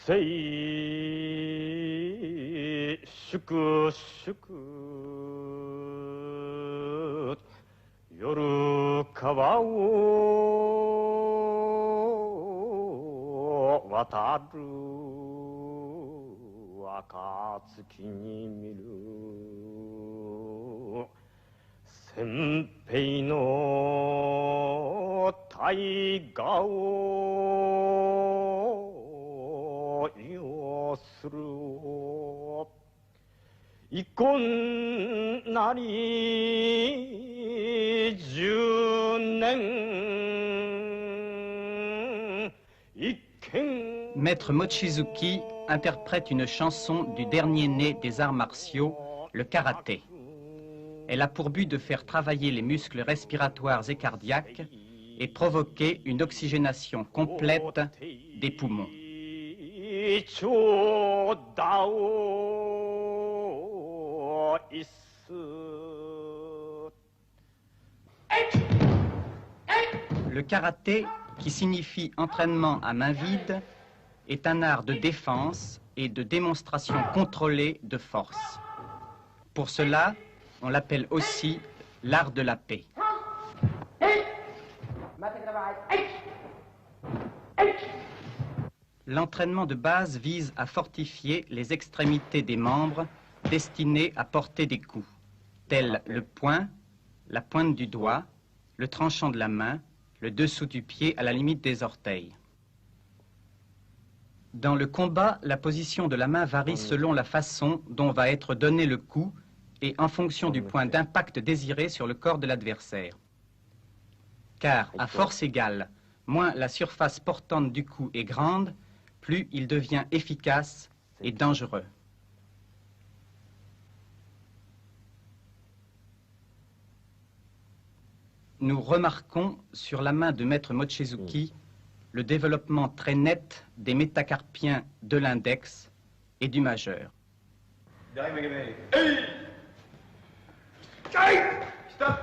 粛々夜川を渡る暁に見る先兵の大河を要する遺恨なり10年一見。Maître Mochizuki interprète une chanson du dernier né des arts martiaux, le karaté. Elle a pour but de faire travailler les muscles respiratoires et cardiaques et provoquer une oxygénation complète des poumons. Le karaté, qui signifie entraînement à main vide, est un art de défense et de démonstration contrôlée de force. Pour cela, on l'appelle aussi l'art de la paix. L'entraînement de base vise à fortifier les extrémités des membres destinés à porter des coups, tels le poing, la pointe du doigt, le tranchant de la main, le dessous du pied à la limite des orteils. Dans le combat, la position de la main varie selon la façon dont va être donné le coup et en fonction du point d'impact désiré sur le corps de l'adversaire. Car, à force égale, moins la surface portante du coup est grande, plus il devient efficace et dangereux. Nous remarquons sur la main de Maître Mochizuki le développement très net des métacarpiens de l'index et du majeur. Stop.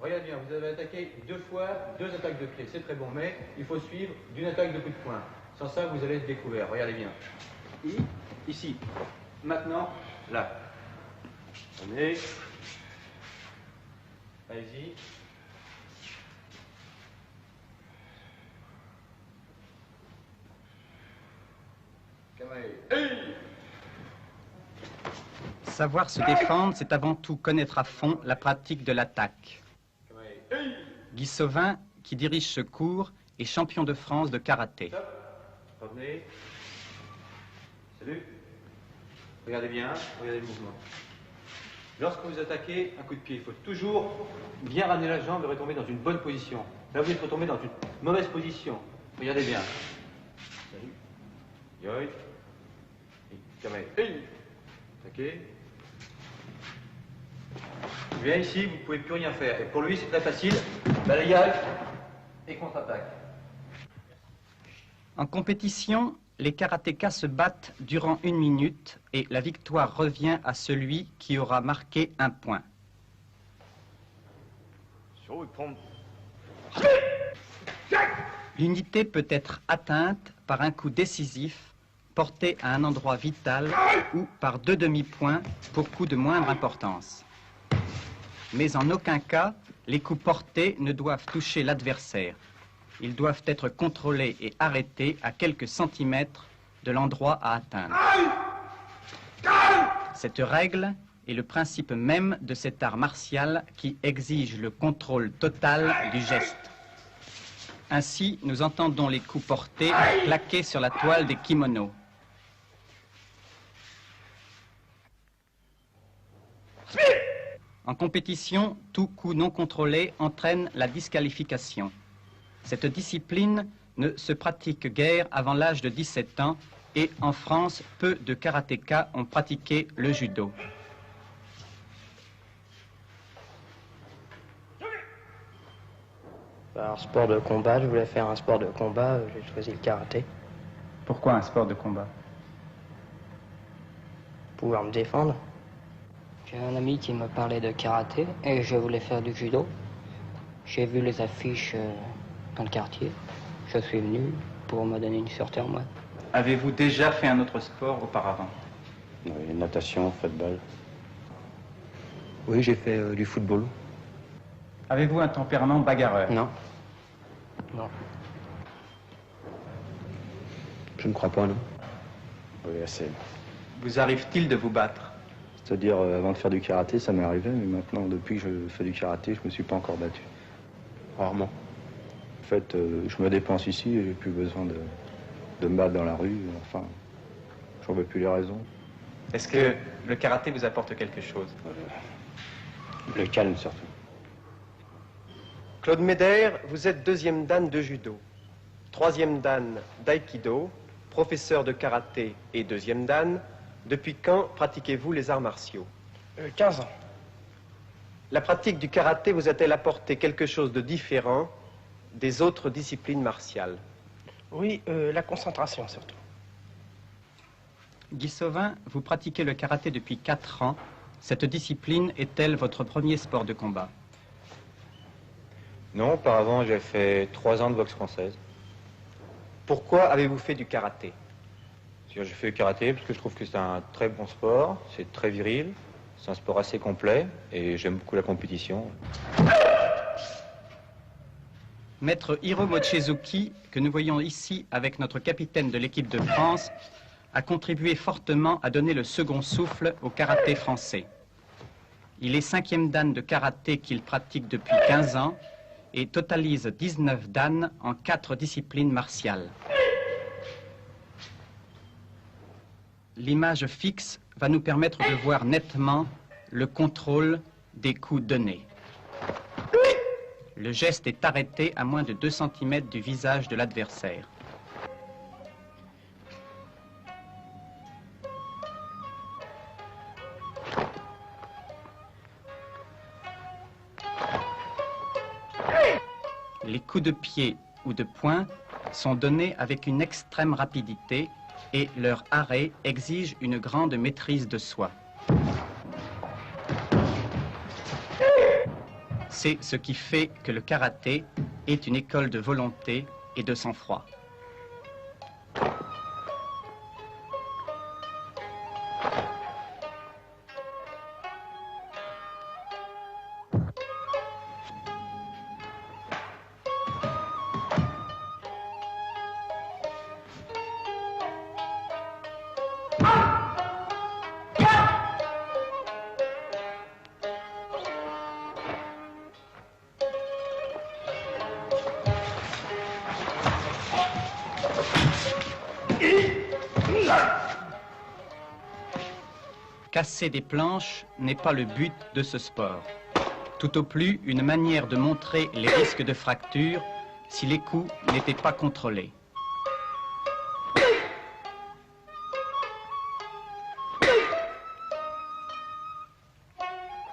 Regardez bien, vous avez attaqué 2 fois 2 attaques de pied, c'est très bon, mais il faut suivre d'une attaque de coup de poing. Sans ça, vous allez être découvert. Regardez bien. Ici. Maintenant, là. Allez. Allez-y. Savoir se défendre, c'est avant tout connaître à fond la pratique de l'attaque. Guy Sauvin, qui dirige ce cours, est champion de France de karaté. Revenez. Salut. Regardez bien, regardez le mouvement. Lorsque vous attaquez un coup de pied, il faut toujours bien ramener la jambe et retomber dans une bonne position. Là, vous êtes retombé dans une mauvaise position. Regardez bien. Salut. Yoï. Kamei. Attaquez. Viens ici, vous ne pouvez plus rien faire. Et pour lui, c'est très facile. Balayage et contre-attaque. En compétition, les karatékas se battent durant 1 minute et la victoire revient à celui qui aura marqué un point. L'unité peut être atteinte par un coup décisif porté à un endroit vital ou par 2 demi-points pour coups de moindre importance. Mais en aucun cas, les coups portés ne doivent toucher l'adversaire. Ils doivent être contrôlés et arrêtés à quelques centimètres de l'endroit à atteindre. Cette règle est le principe même de cet art martial qui exige le contrôle total du geste. Ainsi, nous entendons les coups portés claquer sur la toile des kimonos. En compétition, tout coup non contrôlé entraîne la disqualification. Cette discipline ne se pratique guère avant l'âge de 17 ans et en France, peu de karatékas ont pratiqué le judo. Par sport de combat, je voulais faire un sport de combat, j'ai choisi le karaté. Pourquoi un sport de combat? Pouvoir me défendre. J'ai un ami qui me parlait de karaté et je voulais faire du judo. J'ai vu les affiches dans le quartier. je suis venu pour me donner une sûreté en moi. Avez-vous déjà fait un autre sport auparavant? Oui, natation, football. Oui, j'ai fait du football. Avez-vous un tempérament bagarreur? Non. Non. Je ne crois pas, non. Oui, assez. Vous arrive-t-il de vous battre? C'est-à-dire, avant de faire du karaté, ça m'est arrivé, mais maintenant, depuis que je fais du karaté, je me suis pas encore battu. Rarement. En fait, je me dépense ici et j'ai plus besoin de me battre dans la rue. Enfin, j'en veux plus les raisons. Est-ce que le karaté vous apporte quelque chose? Le calme, surtout. Claude Médère, vous êtes deuxième dan de judo, troisième dan d'aïkido, professeur de karaté et deuxième dan. Depuis quand pratiquez-vous les arts martiaux? 15 ans. La pratique du karaté vous a-t-elle apporté quelque chose de différent des autres disciplines martiales? Oui, la concentration surtout. Guy Sauvin, vous pratiquez le karaté depuis 4 ans. Cette discipline est-elle votre premier sport de combat? Non, auparavant, j'ai fait 3 ans de boxe française. Pourquoi avez-vous fait du karaté? J'ai fait le karaté parce que je trouve que c'est un très bon sport, c'est très viril, c'est un sport assez complet et j'aime beaucoup la compétition. Maître Hiro Mochizuki, que nous voyons ici avec notre capitaine de l'équipe de France, a contribué fortement à donner le second souffle au karaté français. Il est 5e dan de karaté qu'il pratique depuis 15 ans et totalise 19 dan en 4 disciplines martiales. L'image fixe va nous permettre de voir nettement le contrôle des coups donnés. Le geste est arrêté à moins de 2 cm du visage de l'adversaire. Les coups de pied ou de poing sont donnés avec une extrême rapidité et leur arrêt exige une grande maîtrise de soi. C'est ce qui fait que le karaté est une école de volonté et de sang-froid. Casser des planches n'est pas le but de ce sport. Tout au plus, une manière de montrer les risques de fracture si les coups n'étaient pas contrôlés.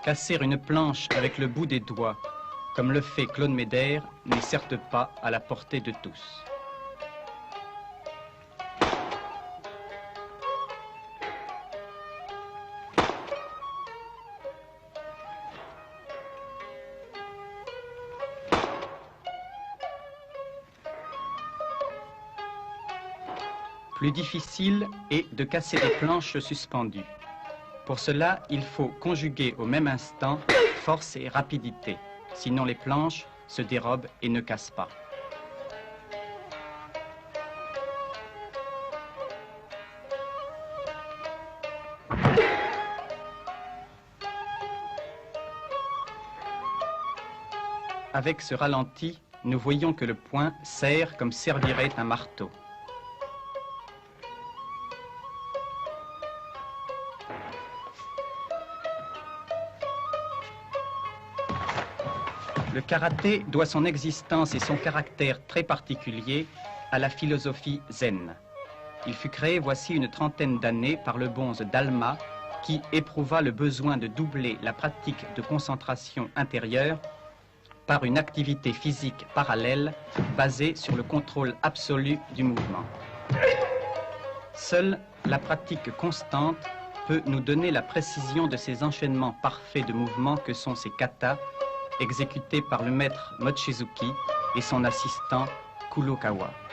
Casser une planche avec le bout des doigts, comme le fait Claude Médère, n'est certes pas à la portée de tous. Plus difficile est de casser des planches suspendues. Pour cela, il faut conjuguer au même instant force et rapidité. Sinon, les planches se dérobent et ne cassent pas. Avec ce ralenti, nous voyons que le poing serre comme servirait un marteau. Le karaté doit son existence et son caractère très particulier à la philosophie zen. Il fut créé voici une trentaine d'années par le bonze Dalma qui éprouva le besoin de doubler la pratique de concentration intérieure par une activité physique parallèle basée sur le contrôle absolu du mouvement. Seule la pratique constante peut nous donner la précision de ces enchaînements parfaits de mouvements que sont ces katas exécutés par le maître Mochizuki et son assistant Kurokawa.